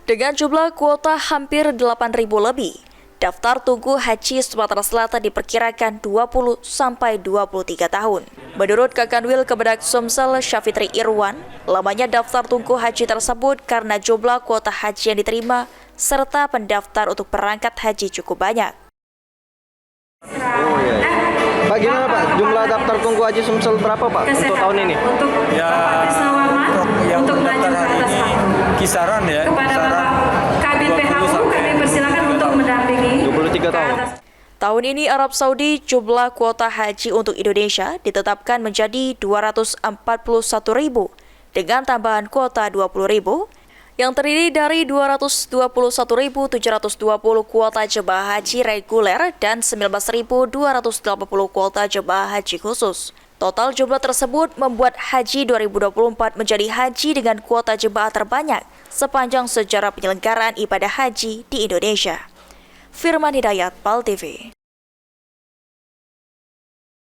Dengan jumlah kuota hampir 8.000 lebih, daftar tunggu haji Sumatera Selatan diperkirakan 20-23 tahun. Menurut Kakanwil Kemenak Sumsel Syafitri Irwan, lamanya daftar tunggu haji tersebut karena jumlah kuota haji yang diterima serta pendaftar untuk berangkat haji cukup banyak. Oh, iya. Pak, gimana Pak? Jumlah daftar tunggu haji Sumsel berapa Pak untuk tahun ini? Untuk untuk maju ke atas Pak. Kisaran ya. Kepada Bapak Kabid PHU kami persilakan untuk mendampingi 23 tahun. Tahun ini Arab Saudi jumlah kuota haji untuk Indonesia ditetapkan menjadi 241.000 dengan tambahan kuota 20.000 yang terdiri dari 221.720 kuota jemaah haji reguler dan 19.280 kuota jemaah haji khusus. Total jumlah tersebut membuat haji 2024 menjadi haji dengan kuota jemaah terbanyak sepanjang sejarah penyelenggaraan ibadah haji di Indonesia. Firman Hidayat, PAL TV.